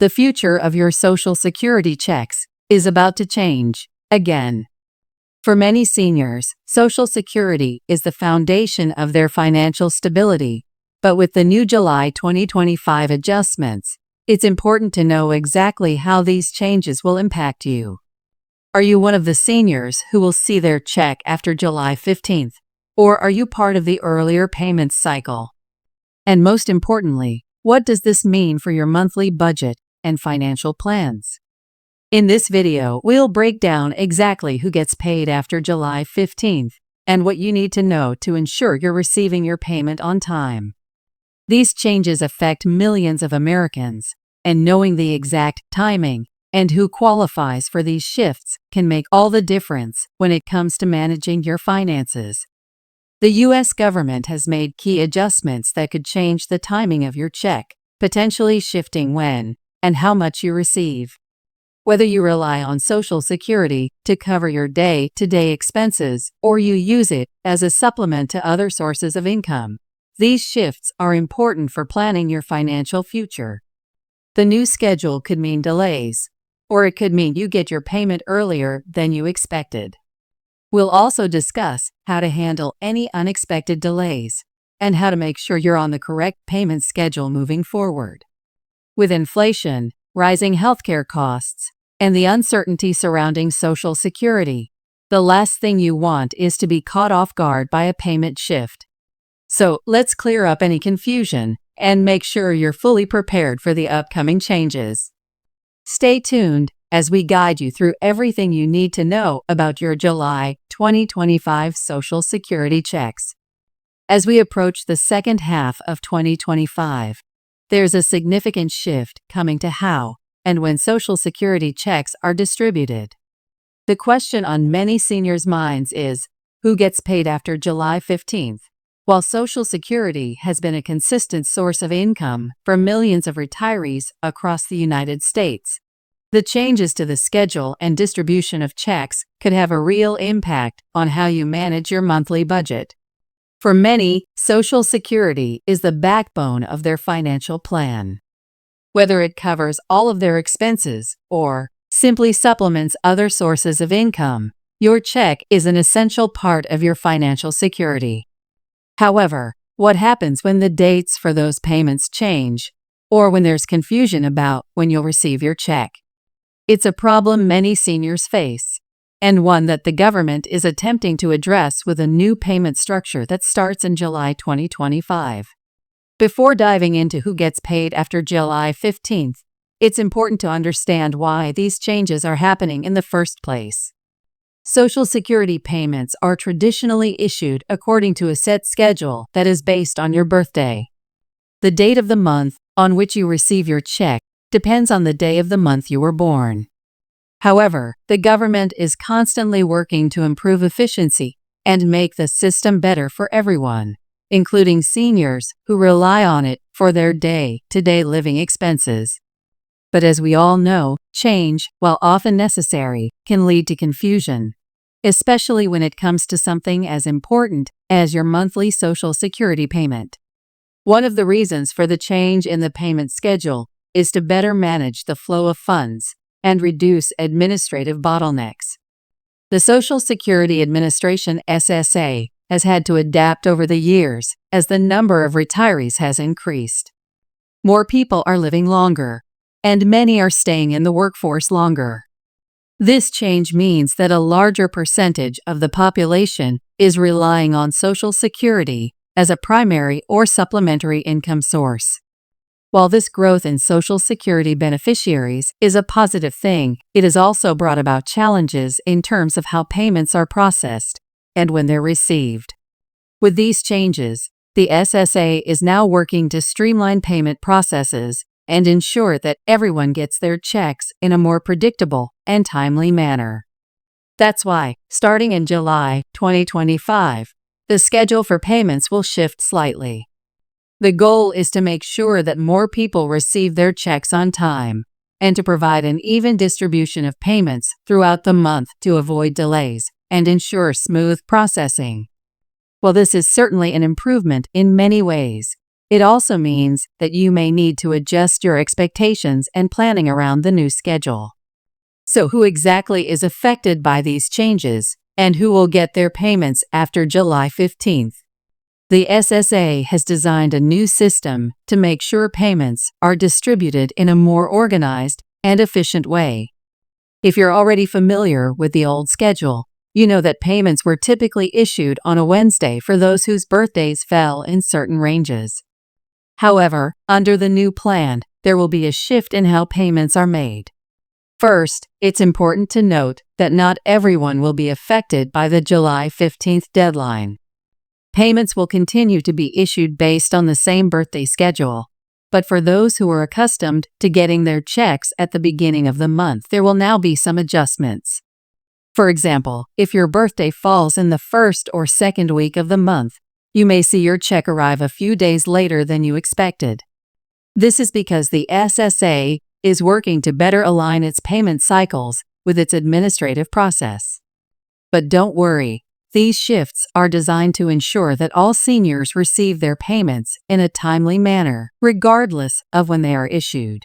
The future of your Social Security checks is about to change again. For many seniors, Social Security is the foundation of their financial stability, but with the new July 2025 adjustments, it's important to know exactly how these changes will impact you. Are you one of the seniors who will see their check after July 15th, or are you part of the earlier payments cycle? And most importantly, what does this mean for your monthly budget and financial plans? In this video, we'll break down exactly who gets paid after July 15th and what you need to know to ensure you're receiving your payment on time. These changes affect millions of Americans, and knowing the exact timing and who qualifies for these shifts can make all the difference when it comes to managing your finances. The U.S. government has made key adjustments that could change the timing of your check, potentially shifting when and how much you receive. Whether you rely on Social Security to cover your day-to-day expenses or you use it as a supplement to other sources of income, these shifts are important for planning your financial future. The new schedule could mean delays, or it could mean you get your payment earlier than you expected. We'll also discuss how to handle any unexpected delays and how to make sure you're on the correct payment schedule moving forward. With inflation, rising healthcare costs, and the uncertainty surrounding Social Security, the last thing you want is to be caught off guard by a payment shift. So let's clear up any confusion and make sure you're fully prepared for the upcoming changes. Stay tuned as we guide you through everything you need to know about your July 2025 Social Security checks. As we approach the second half of 2025, there's a significant shift coming to how and when Social Security checks are distributed. The question on many seniors' minds is, who gets paid after July 15th? While Social Security has been a consistent source of income for millions of retirees across the United States, the changes to the schedule and distribution of checks could have a real impact on how you manage your monthly budget. For many, Social Security is the backbone of their financial plan. Whether it covers all of their expenses or simply supplements other sources of income, your check is an essential part of your financial security. However, what happens when the dates for those payments change, or when there's confusion about when you'll receive your check? It's a problem many seniors face, and one that the government is attempting to address with a new payment structure that starts in July 2025. Before diving into who gets paid after July 15th, it's important to understand why these changes are happening in the first place. Social Security payments are traditionally issued according to a set schedule that is based on your birthday. The date of the month on which you receive your check depends on the day of the month you were born. However, the government is constantly working to improve efficiency and make the system better for everyone, including seniors who rely on it for their day-to-day living expenses. But as we all know, change, while often necessary, can lead to confusion, especially when it comes to something as important as your monthly Social Security payment. One of the reasons for the change in the payment schedule is to better manage the flow of funds and reduce administrative bottlenecks. The Social Security Administration (SSA) has had to adapt over the years as the number of retirees has increased. More people are living longer, and many are staying in the workforce longer. This change means that a larger percentage of the population is relying on Social Security as a primary or supplementary income source. While this growth in Social Security beneficiaries is a positive thing, it has also brought about challenges in terms of how payments are processed and when they're received. With these changes, the SSA is now working to streamline payment processes and ensure that everyone gets their checks in a more predictable and timely manner. That's why, starting in July 2025, the schedule for payments will shift slightly. The goal is to make sure that more people receive their checks on time and to provide an even distribution of payments throughout the month to avoid delays and ensure smooth processing. While this is certainly an improvement in many ways, It also means that you may need to adjust your expectations and planning around the new schedule. So who exactly is affected by these changes, and who will get their payments after July 15th? The SSA has designed a new system to make sure payments are distributed in a more organized and efficient way. If you're already familiar with the old schedule, you know that payments were typically issued on a Wednesday for those whose birthdays fell in certain ranges. However, under the new plan, there will be a shift in how payments are made. First, it's important to note that not everyone will be affected by the July 15th deadline. Payments will continue to be issued based on the same birthday schedule, but for those who are accustomed to getting their checks at the beginning of the month, there will now be some adjustments. For example, if your birthday falls in the first or second week of the month, you may see your check arrive a few days later than you expected. This is because the SSA is working to better align its payment cycles with its administrative process. But don't worry, these shifts are designed to ensure that all seniors receive their payments in a timely manner, regardless of when they are issued.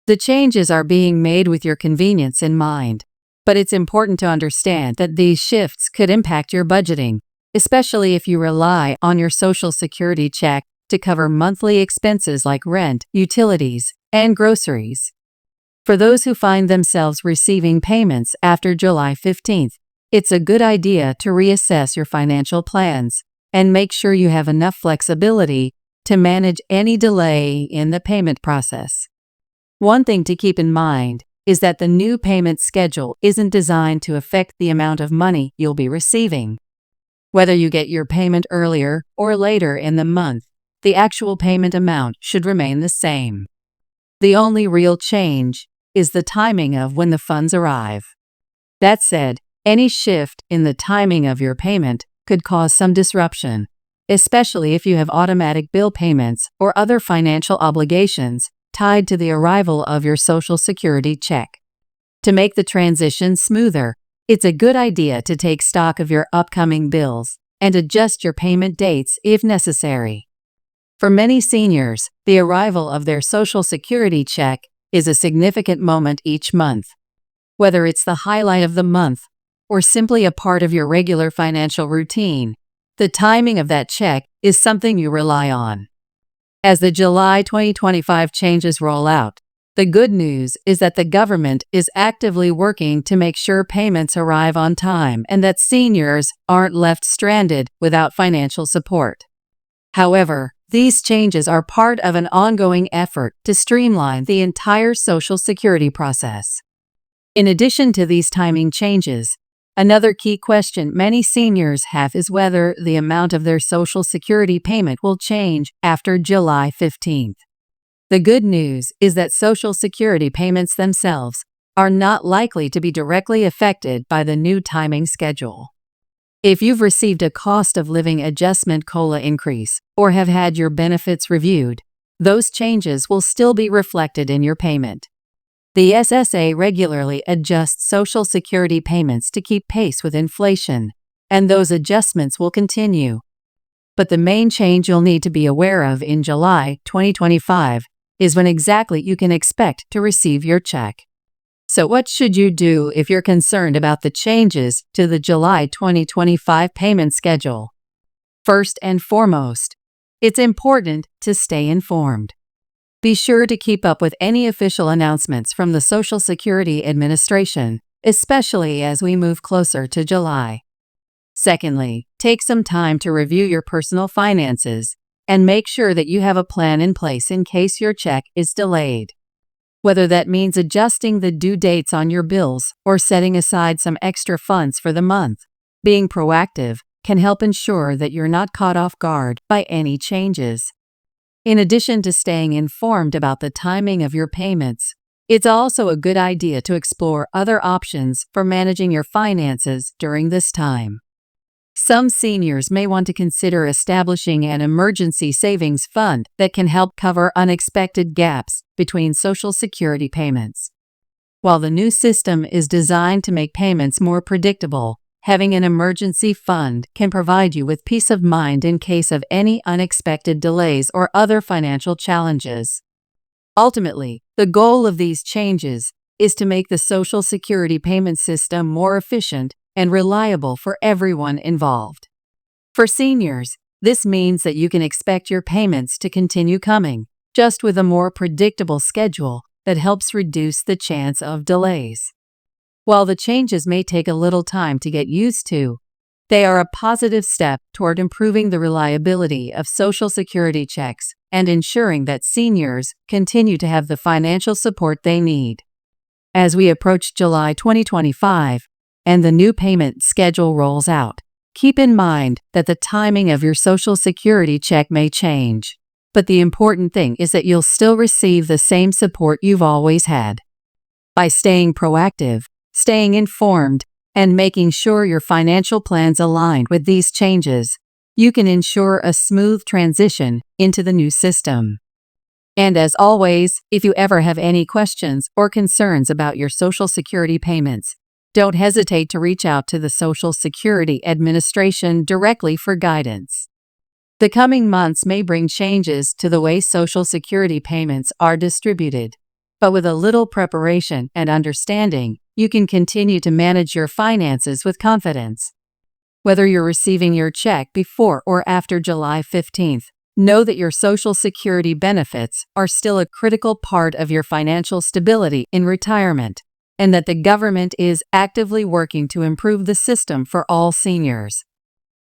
The changes are being made with your convenience in mind, but it's important to understand that these shifts could impact your budgeting, especially if you rely on your Social Security check to cover monthly expenses like rent, utilities, and groceries. For those who find themselves receiving payments after July 15th, it's a good idea to reassess your financial plans and make sure you have enough flexibility to manage any delay in the payment process. One thing to keep in mind is that the new payment schedule isn't designed to affect the amount of money you'll be receiving. Whether you get your payment earlier or later in the month, the actual payment amount should remain the same. The only real change is the timing of when the funds arrive. That said, any shift in the timing of your payment could cause some disruption, especially if you have automatic bill payments or other financial obligations tied to the arrival of your Social Security check. To make the transition smoother, it's a good idea to take stock of your upcoming bills and adjust your payment dates if necessary. For many seniors, the arrival of their Social Security check is a significant moment each month. Whether it's the highlight of the month or simply a part of your regular financial routine, the timing of that check is something you rely on. As the July 2025 changes roll out, the good news is that the government is actively working to make sure payments arrive on time and that seniors aren't left stranded without financial support. However, these changes are part of an ongoing effort to streamline the entire Social Security process. In addition to these timing changes, another key question many seniors have is whether the amount of their Social Security payment will change after July 15th. The good news is that Social Security payments themselves are not likely to be directly affected by the new timing schedule. If you've received a cost of living adjustment COLA increase or have had your benefits reviewed, those changes will still be reflected in your payment. The SSA regularly adjusts Social Security payments to keep pace with inflation, and those adjustments will continue. But the main change you'll need to be aware of in July 2025 is when exactly you can expect to receive your check. So what should you do if you're concerned about the changes to the July 2025 payment schedule? First and foremost, it's important to stay informed. Be sure to keep up with any official announcements from the Social Security Administration, especially as we move closer to July. Secondly, take some time to review your personal finances and make sure that you have a plan in place in case your check is delayed. Whether that means adjusting the due dates on your bills or setting aside some extra funds for the month, being proactive can help ensure that you're not caught off guard by any changes. In addition to staying informed about the timing of your payments, it's also a good idea to explore other options for managing your finances during this time. Some seniors may want to consider establishing an emergency savings fund that can help cover unexpected gaps between Social Security payments. While the new system is designed to make payments more predictable, having an emergency fund can provide you with peace of mind in case of any unexpected delays or other financial challenges. Ultimately, the goal of these changes is to make the Social Security payment system more efficient and reliable for everyone involved. For seniors, this means that you can expect your payments to continue coming, just with a more predictable schedule that helps reduce the chance of delays. While the changes may take a little time to get used to, they are a positive step toward improving the reliability of Social Security checks and ensuring that seniors continue to have the financial support they need. As we approach July 2025 and the new payment schedule rolls out, keep in mind that the timing of your Social Security check may change, but the important thing is that you'll still receive the same support you've always had. By staying proactive, staying informed, and making sure your financial plans align with these changes, you can ensure a smooth transition into the new system. And as always, if you ever have any questions or concerns about your Social Security payments, don't hesitate to reach out to the Social Security Administration directly for guidance. The coming months may bring changes to the way Social Security payments are distributed, but with a little preparation and understanding, you can continue to manage your finances with confidence. Whether you're receiving your check before or after July 15th, know that your Social Security benefits are still a critical part of your financial stability in retirement, and that the government is actively working to improve the system for all seniors.